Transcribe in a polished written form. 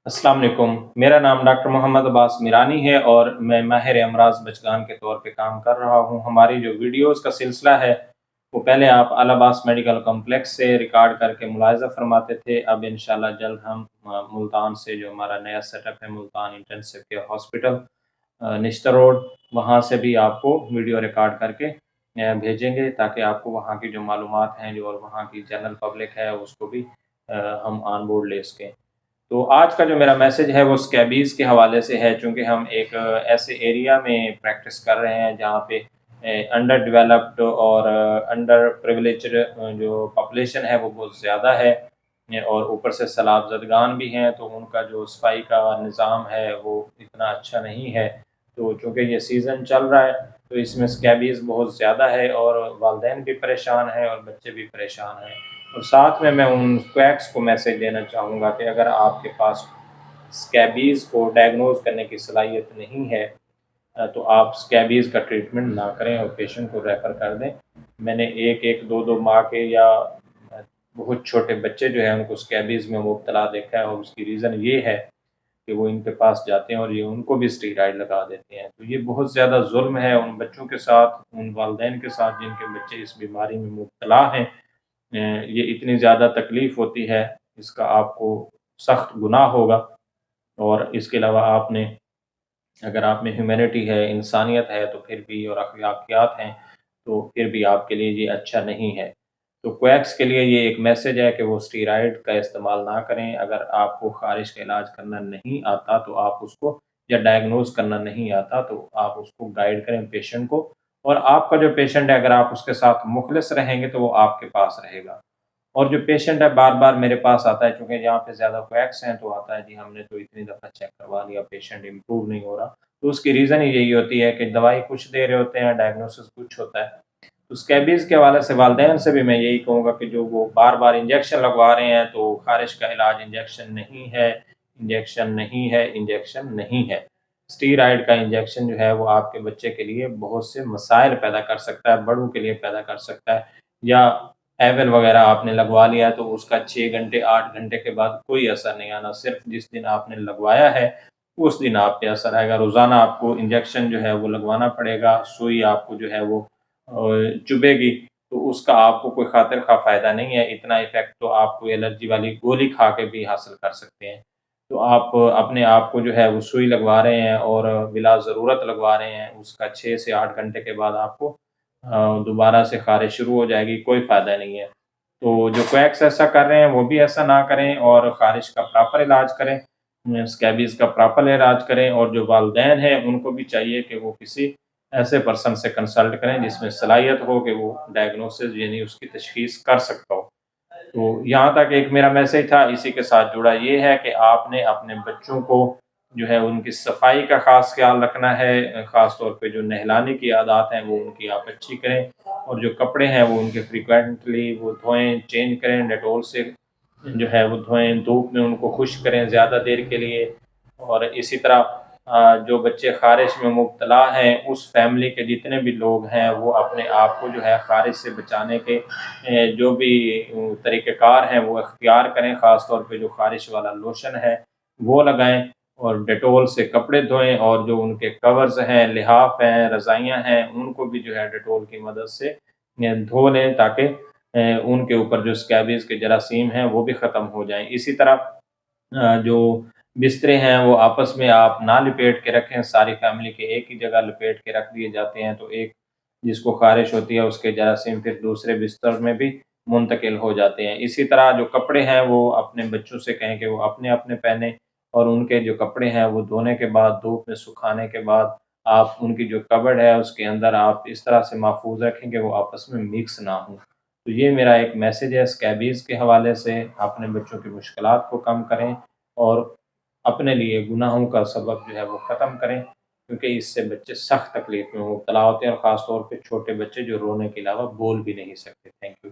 السلام علیکم، میرا نام ڈاکٹر محمد عباس میرانی ہے اور میں ماہر امراض بچگان کے طور پہ کام کر رہا ہوں۔ ہماری جو ویڈیوز کا سلسلہ ہے وہ پہلے آپ الہ عباس میڈیکل کمپلیکس سے ریکارڈ کر کے ملاحظہ فرماتے تھے، اب انشاءاللہ جلد ہم ملتان سے جو ہمارا نیا سیٹ اپ ہے، ملتان انٹینسیو کیئر ہاسپٹل نشتر روڈ، وہاں سے بھی آپ کو ویڈیو ریکارڈ کر کے بھیجیں گے تاکہ آپ کو وہاں کی جو معلومات ہیں جو اور وہاں کی جنرل پبلک ہے اس کو بھی ہم آن بورڈ لے سکیں۔ تو آج کا جو میرا میسج ہے وہ اسکیبیز کے حوالے سے ہے، چونکہ ہم ایک ایسے ایریا میں پریکٹس کر رہے ہیں جہاں پہ انڈر ڈیولپڈ اور انڈر پریولیجڈ جو پاپولیشن ہے وہ بہت زیادہ ہے، اور اوپر سے سیلاب زدگان بھی ہیں، تو ان کا جو صفائی کا نظام ہے وہ اتنا اچھا نہیں ہے۔ تو چونکہ یہ سیزن چل رہا ہے تو اس میں اسکیبیز بہت زیادہ ہے، اور والدین بھی پریشان ہیں اور بچے بھی پریشان ہیں۔ اور ساتھ میں ان کویکس کو میسج دینا چاہوں گا کہ اگر آپ کے پاس اسکیبیز کو ڈائگنوز کرنے کی صلاحیت نہیں ہے تو آپ اسکیبیز کا ٹریٹمنٹ نہ کریں اور پیشنٹ کو ریفر کر دیں۔ میں نے ایک دو ماہ کے یا بہت چھوٹے بچے جو ہیں ان کو اسکیبیز میں مبتلا دیکھا ہے، اور اس کی ریزن یہ ہے کہ وہ ان کے پاس جاتے ہیں اور یہ ان کو بھی اسٹیرائڈ لگا دیتے ہیں۔ تو یہ بہت زیادہ ظلم ہے ان بچوں کے ساتھ، ان والدین کے ساتھ جن کے بچے اس بیماری میں مبتلا ہیں۔ یہ اتنی زیادہ تکلیف ہوتی ہے، اس کا آپ کو سخت گناہ ہوگا، اور اس کے علاوہ اگر آپ میں ہیومینٹی ہے، انسانیت ہے تو پھر بھی، اور اخلاقیات ہیں تو پھر بھی آپ کے لیے یہ اچھا نہیں ہے۔ تو کویکس کے لیے یہ ایک میسج ہے کہ وہ اسٹیرائڈ کا استعمال نہ کریں۔ اگر آپ کو خارش کا علاج کرنا نہیں آتا تو آپ اس کو، یا ڈائگنوز کرنا نہیں آتا تو آپ اس کو گائیڈ کریں پیشنٹ کو، اور آپ کا جو پیشنٹ ہے اگر آپ اس کے ساتھ مخلص رہیں گے تو وہ آپ کے پاس رہے گا۔ اور جو پیشنٹ ہے بار بار میرے پاس آتا ہے، چونکہ یہاں پہ زیادہ کویکس ہیں تو آتا ہے جی ہم نے تو اتنی دفعہ چیک کروا لیا، پیشنٹ امپروو نہیں ہو رہا، تو اس کی ریزن ہی یہی ہوتی ہے کہ دوائی کچھ دے رہے ہوتے ہیں، ڈائگنوسس کچھ ہوتا ہے۔ تو اسکیبیز کے حوالے سے والدین سے بھی میں یہی کہوں گا کہ جو وہ بار بار انجیکشن لگوا رہے ہیں تو خارش کا علاج انجیکشن نہیں ہے، انجیکشن نہیں ہے، انجیکشن نہیں ہے۔ اسٹیرائڈ کا انجیکشن جو ہے وہ آپ کے بچے کے لیے بہت سے مسائل پیدا کر سکتا ہے، بڑوں کے لیے پیدا کر سکتا ہے۔ یا ایول وغیرہ آپ نے لگوا لیا تو اس کا 6 گھنٹے 8 گھنٹے کے بعد کوئی اثر نہیں آنا، صرف جس دن آپ نے لگوایا ہے اس دن آپ پہ اثر آئے گا۔ روزانہ آپ کو انجیکشن جو ہے وہ لگوانا پڑے گا، سوئی آپ کو جو ہے وہ چبھے گی، تو اس کا آپ کو کوئی خاطر خواہ فائدہ نہیں ہے۔ اتنا ایفیکٹ تو آپ کو الرجی والی گولی کھا کے بھی حاصل کر سکتے ہیں۔ تو آپ اپنے آپ کو جو ہے وہ سوئی لگوا رہے ہیں اور بلا ضرورت لگوا رہے ہیں، اس کا 6 سے 8 گھنٹے کے بعد آپ کو دوبارہ سے خارش شروع ہو جائے گی، کوئی فائدہ نہیں ہے۔ تو جو کویکس ایسا کر رہے ہیں وہ بھی ایسا نہ کریں، اور خارش کا پراپر علاج کریں، اسکیبیز کا پراپر علاج کریں، اور جو والدین ہیں ان کو بھی چاہیے کہ وہ کسی ایسے پرسن سے کنسلٹ کریں جس میں صلاحیت ہو کہ وہ ڈائگنوسس یعنی اس کی تشخیص کر سکتا ہو۔ تو یہاں تک ایک میرا میسج تھا، اسی کے ساتھ جڑا یہ ہے کہ آپ نے اپنے بچوں کو جو ہے ان کی صفائی کا خاص خیال رکھنا ہے، خاص طور پہ جو نہلانے کی عادات ہیں وہ ان کی آپ اچھی کریں، اور جو کپڑے ہیں وہ ان کے فریکوینٹلی وہ دھوئیں، چینج کریں، ڈیٹول سے جو ہے وہ دھوئیں، دھوپ میں ان کو خشک کریں زیادہ دیر کے لیے۔ اور اسی طرح جو بچے خارش میں مبتلا ہیں اس فیملی کے جتنے بھی لوگ ہیں وہ اپنے آپ کو جو ہے خارش سے بچانے کے جو بھی طریقہ کار ہیں وہ اختیار کریں، خاص طور پہ جو خارش والا لوشن ہے وہ لگائیں، اور ڈیٹول سے کپڑے دھوئیں، اور جو ان کے کورز ہیں، لحاف ہیں، رضائیاں ہیں، ان کو بھی جو ہے ڈیٹول کی مدد سے دھو لیں تاکہ ان کے اوپر جو اسکیبیز کے جراثیم ہیں وہ بھی ختم ہو جائیں۔ اسی طرح جو بسترے ہیں وہ آپس میں آپ نہ لپیٹ کے رکھیں، ساری فیملی کے ایک ہی جگہ لپیٹ کے رکھ دیے جاتے ہیں تو ایک جس کو خارش ہوتی ہے اس کے جراثیم پھر دوسرے بستر میں بھی منتقل ہو جاتے ہیں۔ اسی طرح جو کپڑے ہیں وہ اپنے بچوں سے کہیں کہ وہ اپنے اپنے پہنیں، اور ان کے جو کپڑے ہیں وہ دھونے کے بعد، دھوپ میں سکھانے کے بعد آپ ان کی جو کبڈ ہے اس کے اندر آپ اس طرح سے محفوظ رکھیں کہ وہ آپس میں مکس نہ ہوں۔ تو یہ میرا ایک میسج ہے اسکیبیز کے حوالے سے، اپنے بچوں کی مشکلات کو کم کریں اور اپنے لیے گناہوں کا سبب جو ہے وہ ختم کریں، کیونکہ اس سے بچے سخت تکلیف میں مبتلا ہوتے ہیں، اور خاص طور پہ چھوٹے بچے جو رونے کے علاوہ بول بھی نہیں سکتے۔ Thank you.